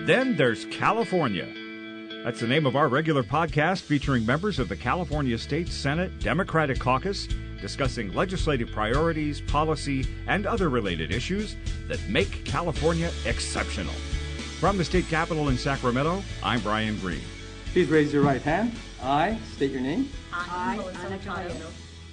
Then there's California. That's the name of our regular podcast featuring members of the California State Senate Democratic Caucus discussing legislative priorities, policy, and other related issues that make California exceptional. From the state capitol in Sacramento, I'm Brian Green. Please raise your right hand. I state your name. I, Hurtado,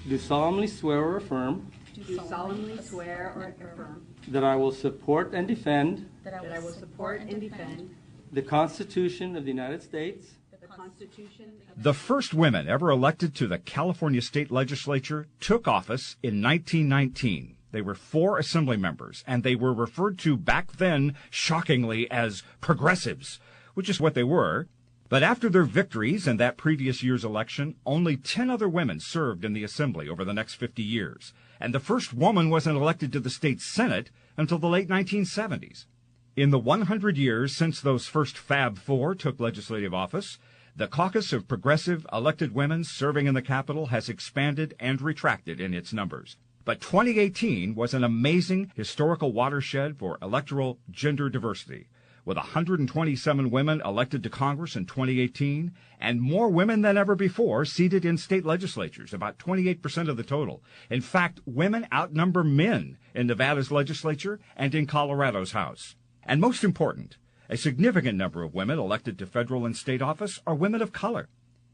Do solemnly swear or affirm do solemnly swear or affirm that I will support and defend that I will support and defend the Constitution of the United States the Constitution of The first women ever elected to the California State Legislature took office in 1919. They were 4 assembly members, and they were referred to back then, shockingly, as progressives, which is what they were. But after their victories in that previous year's election, only 10 other women served in the Assembly over the next 50 years. And the first woman wasn't elected to the state Senate until the late 1970s. In the 100 years since those first Fab Four took legislative office, the caucus of progressive elected women serving in the Capitol has expanded and retracted in its numbers. But 2018 was an amazing historical watershed for electoral gender diversity, with 127 women elected to Congress in 2018, and more women than ever before seated in state legislatures, about 28% of the total. In fact, women outnumber men in Nevada's legislature and in Colorado's House. And most important, a significant number of women elected to federal and state office are women of color,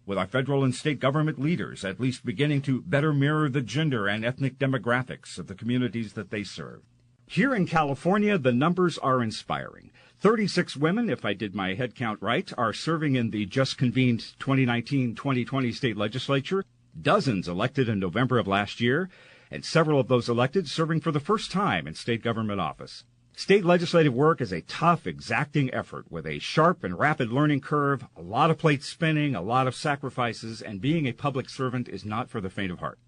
with our federal and state government leaders at least beginning to better mirror the gender and ethnic demographics of the communities that they serve. Here in California, the numbers are inspiring. 36 women, if I did my head count right, are serving in the just-convened 2019-2020 state legislature, dozens elected in November of last year, and several of those elected serving for the first time in state government office. State legislative work is a tough, exacting effort with a sharp and rapid learning curve, a lot of plates spinning, a lot of sacrifices, and being a public servant is not for the faint of heart.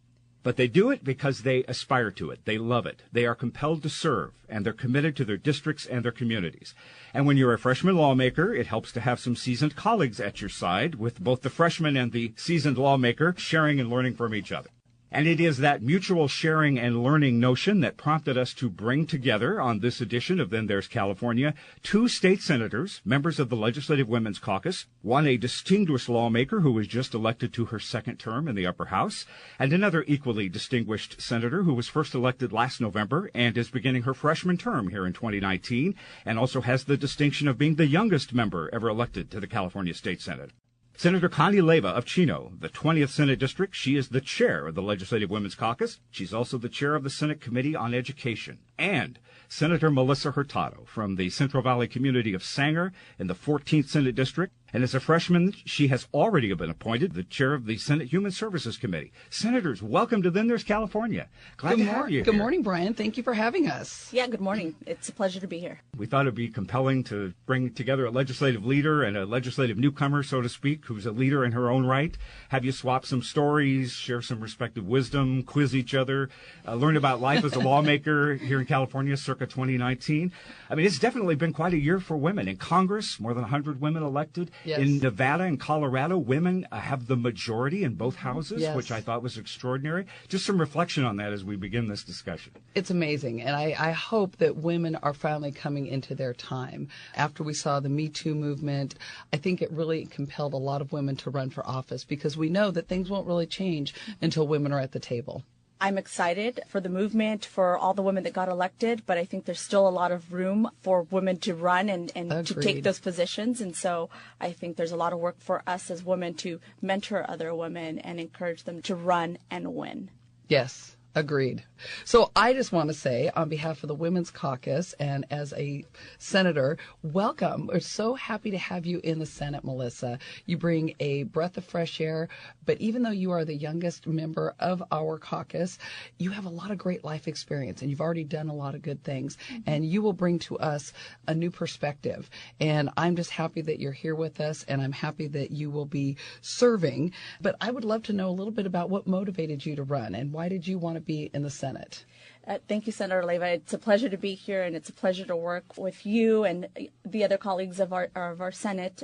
But they do it because they aspire to it. They love it. They are compelled to serve, and they're committed to their districts and their communities. And when you're a freshman lawmaker, it helps to have some seasoned colleagues at your side, with both the freshman and the seasoned lawmaker sharing and learning from each other. And it is that mutual sharing and learning notion that prompted us to bring together on this edition of Then There's California 2 state senators, members of the Legislative Women's Caucus, one a distinguished lawmaker who was just elected to her second term in the upper house, and another equally distinguished senator who was first elected last November and is beginning her freshman term here in 2019, and also has the distinction of being the youngest member ever elected to the California State Senate. Senator Connie Leyva of Chino, the 20th Senate District. She is the chair of the Legislative Women's Caucus. She's also the chair of the Senate Committee on Education. And Senator Melissa Hurtado from the Central Valley community of Sanger in the 14th Senate District. And as a freshman, she has already been appointed the chair of the Senate Human Services Committee. Senators, welcome to Then There's California. Glad to have you Good here. morning, Brian. Thank you for having us. Yeah, good morning. It's a pleasure to be here. We thought it'd be compelling to bring together a legislative leader and a legislative newcomer, so to speak, who's a leader in her own right. Have you swap some stories, share some respective wisdom, quiz each other, learn about life as a lawmaker here in California circa 2019. I mean, it's definitely been quite a year for women. In Congress, more than 100 women elected. Yes. In Nevada and Colorado, women have the majority in both houses, Yes. which I thought was extraordinary. Just some reflection on that as we begin this discussion. It's amazing, and I hope that women are finally coming into their time. After we saw the Me Too movement, I think it really compelled a lot of women to run for office because we know that things won't really change until women are at the table. I'm excited for the movement, for all the women that got elected, but I think there's still a lot of room for women to run and to take Agreed. those positions. And so I think there's a lot of work for us as women to mentor other women and encourage them to run and win. Yes. Agreed. So I just want to say, on behalf of the Women's Caucus and as a senator, welcome. We're so happy to have you in the Senate, Melissa. You bring a breath of fresh air, but even though you are the youngest member of our caucus, you have a lot of great life experience and you've already done a lot of good things, and you will bring to us a new perspective. And I'm just happy that you're here with us, and I'm happy that you will be serving. But I would love to know a little bit about what motivated you to run and why did you want to be in the Senate? Thank you, Senator Leyva. It's a pleasure to be here, and it's a pleasure to work with you and the other colleagues of our Senate,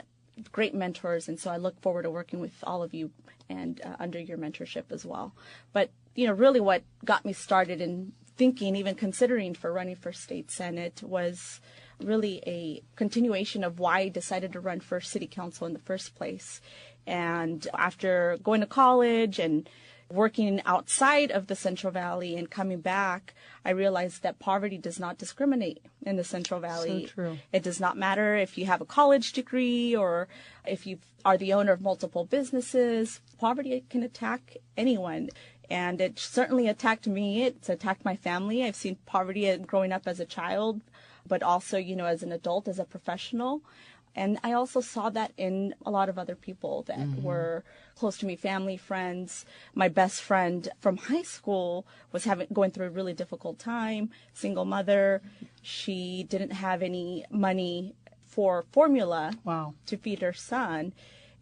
great mentors. And so I look forward to working with all of you and under your mentorship as well. But, you know, really what got me started in thinking, even considering for running for state Senate, was really a continuation of why I decided to run for city council in the first place. And after going to college and working outside of the Central Valley and coming back, I realized that poverty does not discriminate in the Central Valley. So true. It does not matter if you have a college degree or if you are the owner of multiple businesses. Poverty can attack anyone. And it certainly attacked me. It's attacked my family. I've seen poverty growing up as a child, but also, as an adult, as a professional. And I also saw that in a lot of other people that were close to me, family, friends. My best friend from high school was going through a really difficult time, single mother. She didn't have any money for formula to feed her son.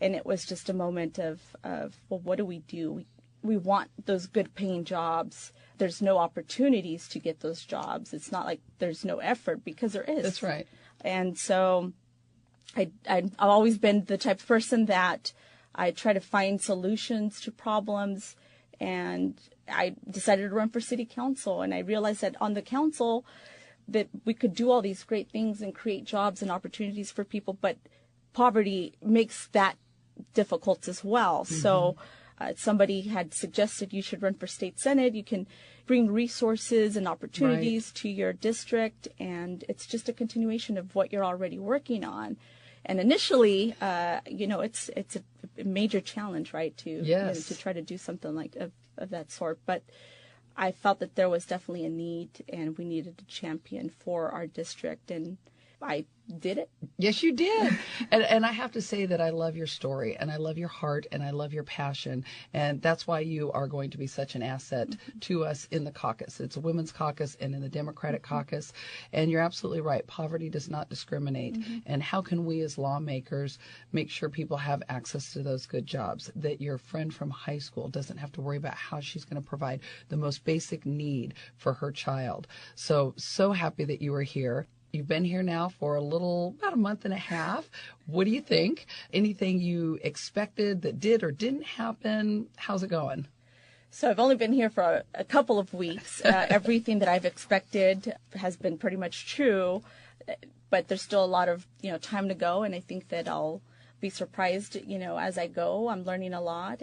And it was just a moment of well, what do? We want those good paying jobs. There's no opportunities to get those jobs. It's not like there's no effort, because there is. That's right. And so I've always been the type of person that I try to find solutions to problems, and I decided to run for city council. And I realized that on the council that we could do all these great things and create jobs and opportunities for people, but poverty makes that difficult as well. So somebody had suggested you should run for state senate. You can bring resources and opportunities to your district, and it's just a continuation of what you're already working on. And initially, it's a major challenge, right, to try to do something like of that sort. But I felt that there was definitely a need, and we needed a champion for our district, and I did it. Yes, you did. And I have to say that I love your story, and I love your heart, and I love your passion. And that's why you are going to be such an asset to us in the caucus. It's a women's caucus and in the Democratic caucus. And you're absolutely right. Poverty does not discriminate. And how can we as lawmakers make sure people have access to those good jobs, that your friend from high school doesn't have to worry about how she's going to provide the most basic need for her child. So happy that you are here. You've been here now for about a month and a half. What do you think? Anything you expected that did or didn't happen? How's it going? So I've only been here for a couple of weeks. Everything that I've expected has been pretty much true, but there's still a lot of time to go, and I think that I'll be surprised as I go. I'm learning a lot,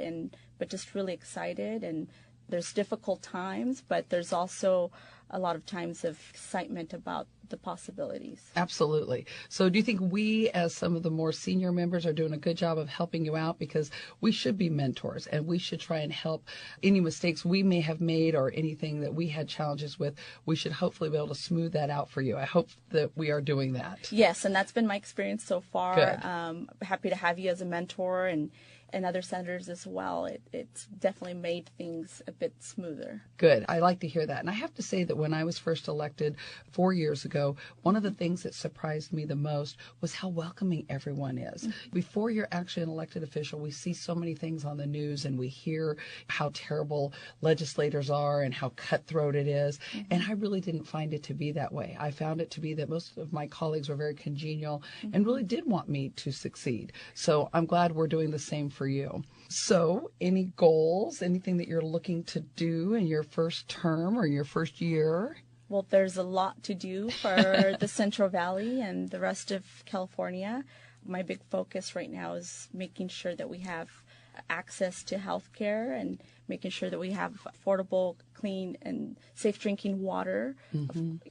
but just really excited. And there's difficult times, but there's also a lot of times of excitement about the possibilities. Absolutely. So do you think we, as some of the more senior members, are doing a good job of helping you out? Because we should be mentors, and we should try and help any mistakes we may have made or anything that we had challenges with. We should hopefully be able to smooth that out for you. I hope that we are doing that. Yes, and that's been my experience so far. Good. Happy to have you as a mentor, and other senators as well. It's definitely made things a bit smoother. Good. I like to hear that. And I have to say that when I was first elected 4 years ago, one of the things that surprised me the most was how welcoming everyone is. Before you're actually an elected official, we see so many things on the news, and we hear how terrible legislators are and how cutthroat it is. And I really didn't find it to be that way. I found it to be that most of my colleagues were very congenial and really did want me to succeed. So I'm glad we're doing the same for you. So any goals, anything that you're looking to do in your first term or your first year? Well, there's a lot to do for the Central Valley and the rest of California. My big focus right now is making sure that we have access to health care and making sure that we have affordable, clean, and safe drinking water,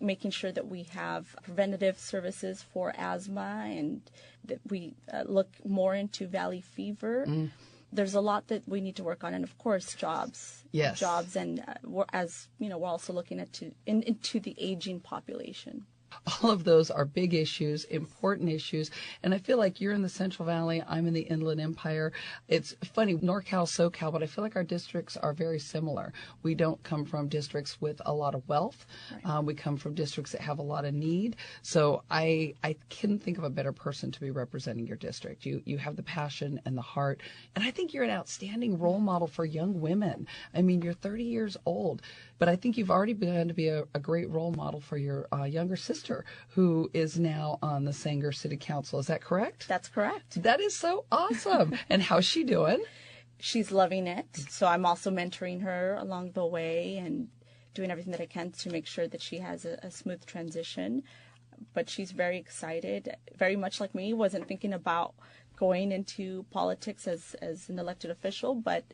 making sure that we have preventative services for asthma, and that we look more into valley fever. There's a lot that we need to work on, and of course, jobs. Yes. Jobs, and we're also looking into the aging population. All of those are big issues, important issues. And I feel like you're in the Central Valley, I'm in the Inland Empire. It's funny, NorCal, SoCal, but I feel like our districts are very similar. We don't come from districts with a lot of wealth. Right. We come from districts that have a lot of need. So I couldn't think of a better person to be representing your district. You have the passion and the heart. And I think you're an outstanding role model for young women. I mean, you're 30 years old, but I think you've already begun to be a great role model for your younger sister, who is now on the Sanger City Council. Is that correct? That's correct. That is so awesome. And how's she doing? She's loving it. So I'm also mentoring her along the way and doing everything that I can to make sure that she has a smooth transition. but she's very excited, very much like me, wasn't thinking about going into politics as an elected official, but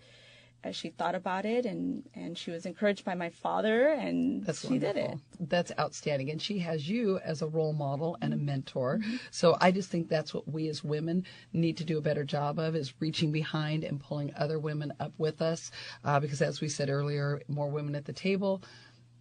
she thought about it, and she was encouraged by my father, and That's she wonderful. did it. That's outstanding. And she has you as a role model and a mentor. So I just think that's what we as women need to do a better job of, is reaching behind and pulling other women up with us. Because as we said earlier, more women at the table,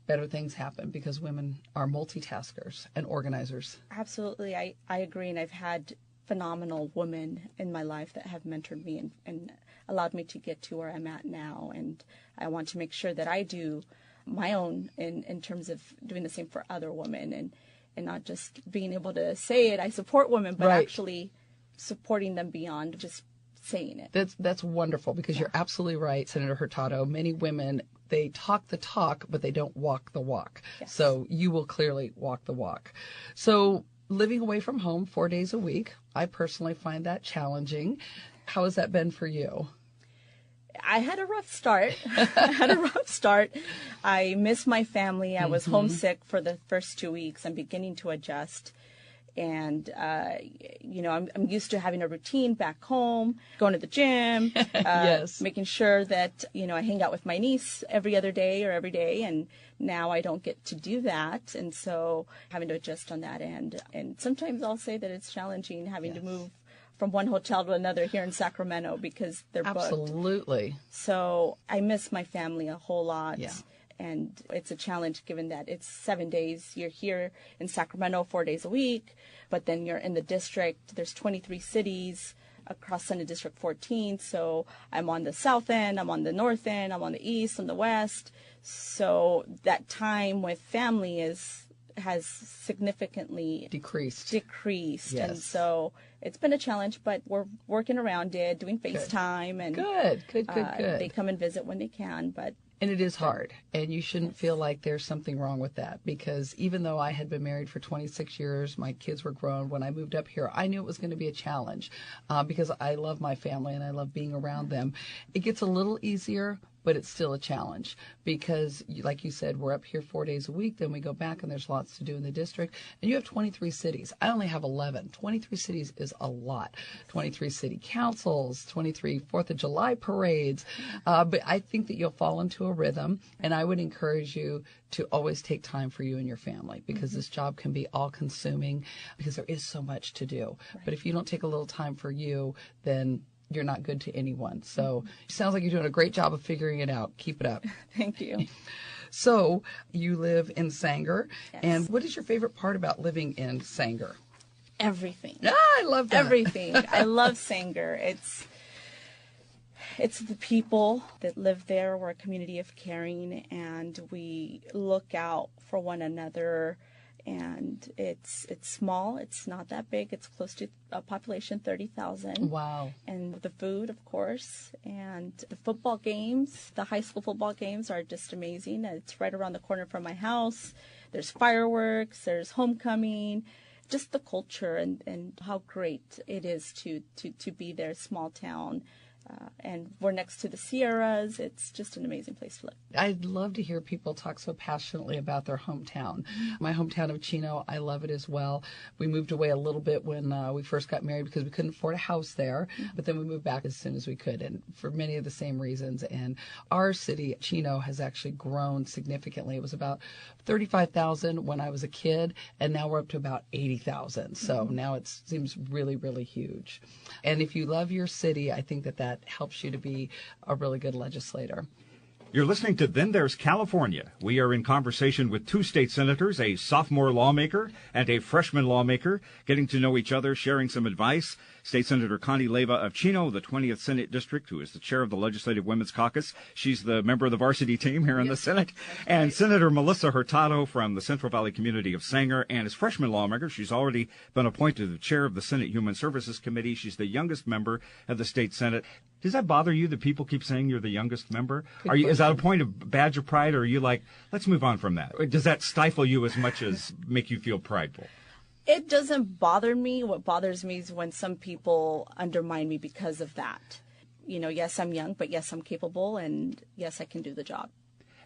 better things happen, because women are multitaskers and organizers. Absolutely. I agree. And I've had phenomenal women in my life that have mentored me and allowed me to get to where I'm at now. And I want to make sure that I do my own in terms of doing the same for other women, and not just being able to say it, I support women, but Right. actually supporting them beyond just saying it. That's wonderful, because you're absolutely right, Senator Hurtado. Many women, they talk the talk, but they don't walk the walk. Yes. So you will clearly walk the walk. So living away from home 4 days a week, I personally find that challenging. How has that been for you? I had a rough start. I miss my family. I was homesick for the first 2 weeks. I'm beginning to adjust. And, I'm used to having a routine back home, going to the gym, Yes. making sure that, I hang out with my niece every other day or every day. And now I don't get to do that. And so having to adjust on that end. And sometimes I'll say that it's challenging having to move from one hotel to another here in Sacramento because they're booked. Absolutely. So I miss my family a whole lot. Yeah. And it's a challenge given that it's 7 days. You're here in Sacramento 4 days a week, but then you're in the district. There's 23 cities across Senate District 14. So I'm on the south end, I'm on the north end, I'm on the east and the west. So that time with family has significantly Decreased. Yes. And Yes. so it's been a challenge, but we're working around it, doing FaceTime, and Good. they come and visit when they can, but And it is hard, and you shouldn't feel like there's something wrong with that, because even though I had been married for 26 years, my kids were grown. When I moved up here, I knew it was going to be a challenge because I love my family and I love being around them. It gets a little easier, but it's still a challenge because, like you said, we're up here 4 days a week, then we go back and there's lots to do in the district. And you have 23 cities. I only have 11. 23 cities is a lot. 23 city councils, 23 4th of July parades. But I think that you'll fall into a rhythm, and I would encourage you to always take time for you and your family, because this job can be all-consuming because there is so much to do. Right. But if you don't take a little time for you, then you're not good to anyone. So it sounds like you're doing a great job of figuring it out. Keep it up. Thank you. So you live in Sanger. Yes. And what is your favorite part about living in Sanger? Everything. I love that. Everything. I love Sanger. It's the people that live there. We're a community of caring, and we look out for one another. And it's small. It's not that big. It's close to a population 30,000. Wow. And the food, of course, and the football games. The high school football games are just amazing. It's right around the corner from my house. There's fireworks. There's homecoming. Just the culture and how great it is to be there, small town. And we're next to the Sierras. It's just an amazing place to live. I'd love to hear people talk so passionately about their hometown. My hometown of Chino, I love it as well. We moved away a little bit when we first got married because we couldn't afford a house there, but then we moved back as soon as we could, and for many of the same reasons. And our city, Chino, has actually grown significantly. It was about 35,000 when I was a kid, and now we're up to about 80,000. So now it seems really, really huge. And if you love your city, I think that helps you to be a really good legislator. You're listening to Then There's California. We are in conversation with two state senators, a sophomore lawmaker and a freshman lawmaker, getting to know each other, sharing some advice. State Senator Connie Leyva of Chino, the 20th Senate District, who is the chair of the Legislative Women's Caucus. She's the member of the varsity team here in the Senate. And Senator Melissa Hurtado from the Central Valley community of Sanger. And as freshman lawmaker, she's already been appointed the chair of the Senate Human Services Committee. She's the youngest member of the state Senate. Does that bother you that people keep saying you're the youngest member? Is that a point of badge of pride, or are you like, let's move on from that? Or does that stifle you as much as make you feel prideful? It doesn't bother me. What bothers me is when some people undermine me because of that. Yes, I'm young, but yes, I'm capable, and yes, I can do the job.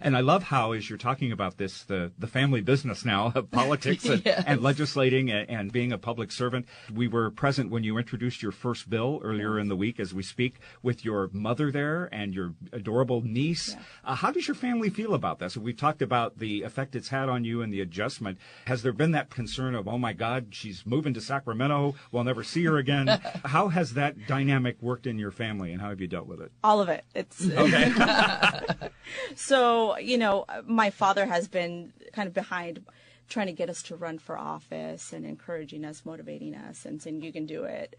And I love how, as you're talking about this, the family business now of politics and, Yes. and legislating and being a public servant. We were present when you introduced your first bill earlier in the week as we speak with your mother there and your adorable niece. Yeah. How does your family feel about this? We've talked about the effect it's had on you and the adjustment. Has there been that concern of, oh, my God, she's moving to Sacramento, we'll never see her again? How has that dynamic worked in your family, and how have you dealt with it? All of it. It's Okay. So, my father has been kind of behind trying to get us to run for office and encouraging us, motivating us, and saying, you can do it.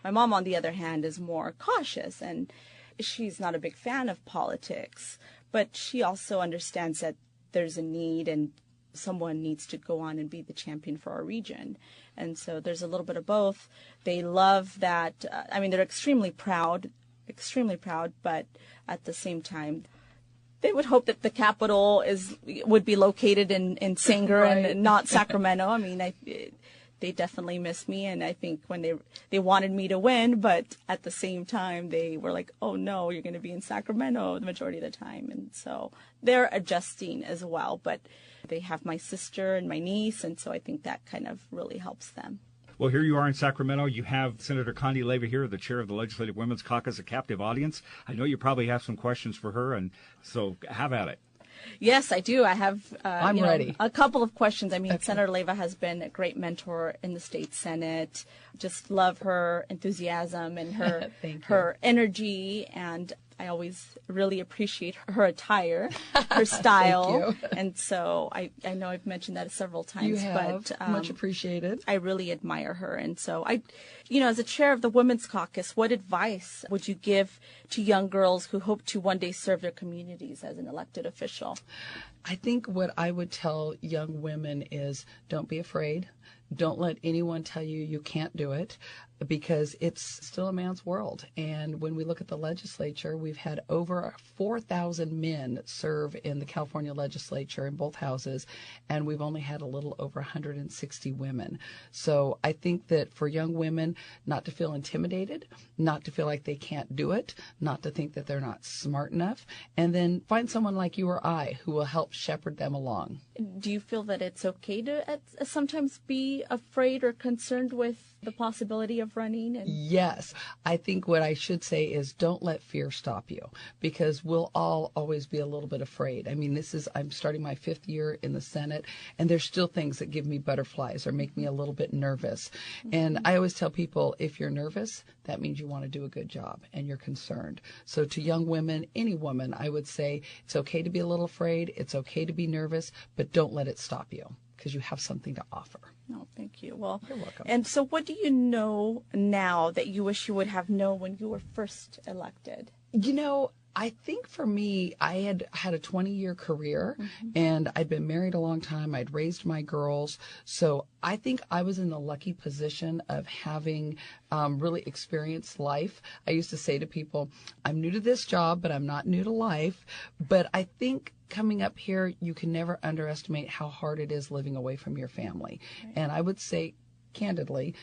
My mom, on the other hand, is more cautious, and she's not a big fan of politics, but she also understands that there's a need and someone needs to go on and be the champion for our region. And so there's a little bit of both. They love that. They're extremely proud, but at the same time, they would hope that the capital would be located in Sanger Right. and not Sacramento. They definitely miss me, and I think when they wanted me to win, but at the same time they were like, "Oh no, you're going to be in Sacramento the majority of the time," and so they're adjusting as well. But they have my sister and my niece, and so I think that kind of really helps them. Well, here you are in Sacramento. You have Senator Connie Leyva here, the chair of the Legislative Women's Caucus, a captive audience. I know you probably have some questions for her, and so have at it. Yes, I do. I have I'm ready. A couple of questions. Okay. Senator Leyva has been a great mentor in the state Senate. Just love her enthusiasm and her Thank you. her energy, and I always really appreciate her attire, her style. Thank you. And so I know I've mentioned that several times. You have. But Much appreciated. I really admire her. And so as a chair of the Women's Caucus, what advice would you give to young girls who hope to one day serve their communities as an elected official? I think what I would tell young women is don't be afraid. Don't let anyone tell you you can't do it, because it's still a man's world. And when we look at the legislature, we've had over 4,000 men serve in the California legislature in both houses, and we've only had a little over 160 women. So I think that for young women, not to feel intimidated, not to feel like they can't do it, not to think that they're not smart enough, and then find someone like you or I who will help shepherd them along. Do you feel that it's okay to sometimes be afraid or concerned with the possibility of running? Yes. I think what I should say is don't let fear stop you, because we'll all always be a little bit afraid. I'm starting my 5th year in the Senate, and there's still things that give me butterflies or make me a little bit nervous. Mm-hmm. And I always tell people, if you're nervous, that means you want to do a good job and you're concerned. So to young women, any woman, I would say it's okay to be a little afraid. It's okay to be nervous, but don't let it stop you, because you have something to offer. No, thank you. Well, you're welcome. And so what do you know now that you wish you would have known when you were first elected? I think for me, I had a 20-year career, and I'd been married a long time. I'd raised my girls. So I think I was in the lucky position of having really experienced life. I used to say to people, I'm new to this job, but I'm not new to life. But I think coming up here, you can never underestimate how hard it is living away from your family. Right. And I would say, candidly,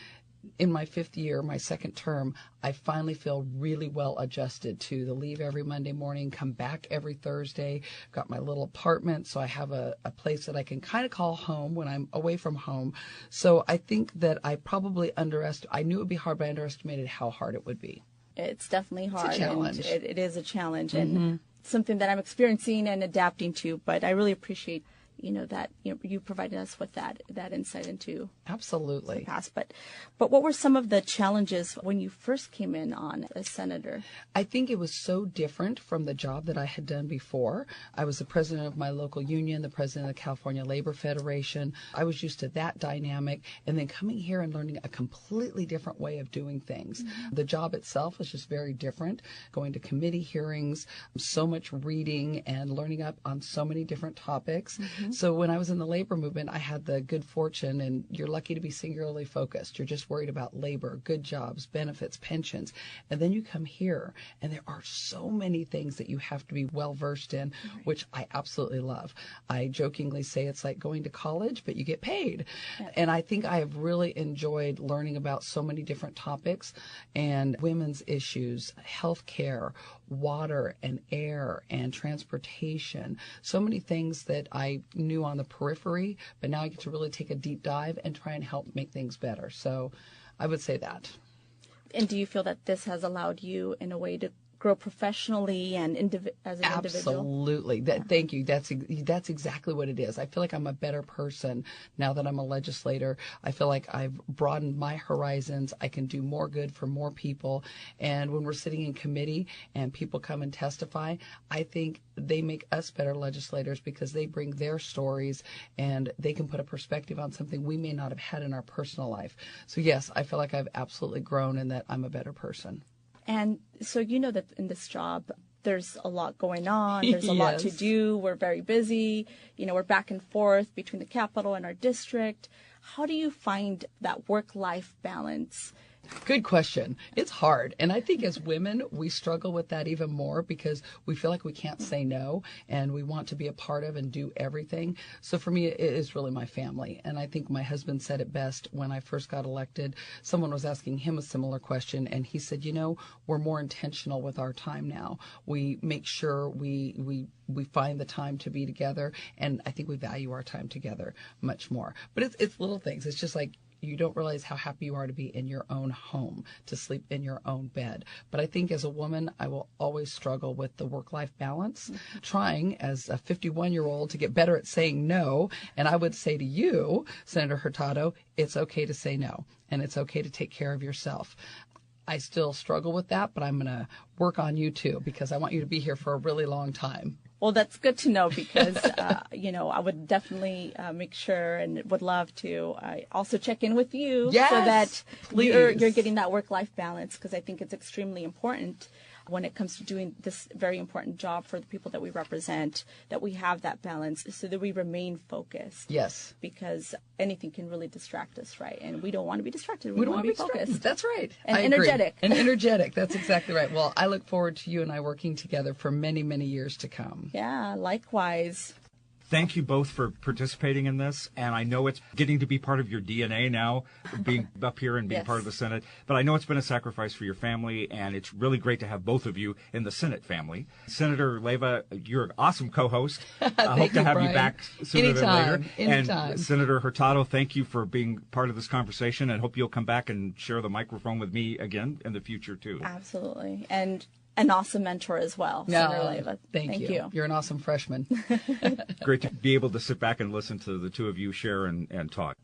in my 5th year, my 2nd term, I finally feel really well adjusted to the leave every Monday morning, come back every Thursday, got my little apartment, so I have a place that I can kind of call home when I'm away from home. So I think that I probably I knew it would be hard, but I underestimated how hard it would be. It's definitely hard. It's a challenge. And it is a challenge, and something that I'm experiencing and adapting to, but I really appreciate that you provided us with that insight into absolutely the past. But what were some of the challenges when you first came in on as senator? I think it was so different from the job that I had done before. I was the president of my local union, the president of the California Labor Federation. I was used to that dynamic, and then coming here and learning a completely different way of doing things. The job itself was just very different, going to committee hearings, so much reading and learning up on so many different topics. So when I was in the labor movement, I had the good fortune, and you're lucky to be singularly focused. You're just worried about labor, good jobs, benefits, pensions. And then you come here, and there are so many things that you have to be well versed in, which I absolutely love. I jokingly say it's like going to college, but you get paid. Yeah. And I think I have really enjoyed learning about so many different topics and women's issues, health care, water and air and transportation, so many things that I knew on the periphery, but now I get to really take a deep dive and try and help make things better. So I would say that. And do you feel that this has allowed you in a way to grow professionally and as an individual? Absolutely. Thank you. That's exactly what it is. I feel like I'm a better person now that I'm a legislator. I feel like I've broadened my horizons. I can do more good for more people. And when we're sitting in committee and people come and testify, I think they make us better legislators because they bring their stories and they can put a perspective on something we may not have had in our personal life. So yes, I feel like I've absolutely grown and that I'm a better person. And so you know that in this job, there's a lot going on. There's a lot to do. We're very busy. We're back and forth between the Capitol and our district. How do you find that work-life balance? Good question. It's hard. And I think as women, we struggle with that even more because we feel like we can't say no and we want to be a part of and do everything. So for me, it is really my family. And I think my husband said it best when I first got elected. Someone was asking him a similar question and he said, we're more intentional with our time now. We make sure we find the time to be together. And I think we value our time together much more. But it's little things. It's just like, you don't realize how happy you are to be in your own home, to sleep in your own bed. But I think as a woman, I will always struggle with the work-life balance, trying as a 51-year-old to get better at saying no. And I would say to you, Senator Hurtado, it's okay to say no, and it's okay to take care of yourself. I still struggle with that, but I'm going to work on you too, because I want you to be here for a really long time. Well, that's good to know because, I would definitely make sure and would love to also check in with you so that you're getting that work-life balance because I think it's extremely important when it comes to doing this very important job for the people that we represent, that we have that balance so that we remain focused. Yes. Because anything can really distract us, right? And we don't want to be distracted. We don't want to be focused. That's right. And I energetic. Agree. And energetic. That's exactly right. Well, I look forward to you and I working together for many, many years to come. Yeah, likewise. Thank you both for participating in this. And I know it's getting to be part of your DNA now, being up here and being part of the Senate. But I know it's been a sacrifice for your family, and it's really great to have both of you in the Senate family. Senator Leyva, you're an awesome co-host. I hope to have Brian. you back sooner than later. Anytime. And Senator Hurtado, thank you for being part of this conversation, and hope you'll come back and share the microphone with me again in the future, too. Absolutely. And an awesome mentor as well, Senator Leyva. Thank you. You're an awesome freshman. Great to be able to sit back and listen to the two of you share and talk.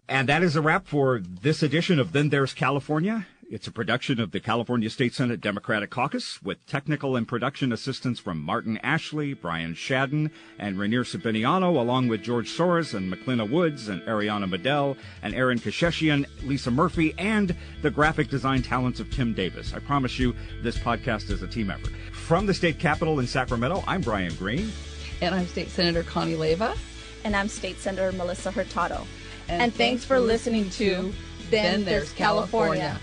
And that is a wrap for this edition of Then There's California. It's a production of the California State Senate Democratic Caucus with technical and production assistance from Martin Ashley, Brian Shadden, and Rainier Sabiniano, along with George Soros and McLenna Woods and Ariana Medell and Aaron Kasheshian, Lisa Murphy, and the graphic design talents of Tim Davis. I promise you, this podcast is a team effort. From the state capitol in Sacramento, I'm Brian Green. And I'm State Senator Connie Leyva. And I'm State Senator Melissa Hurtado. And thanks for listening to Then There's California.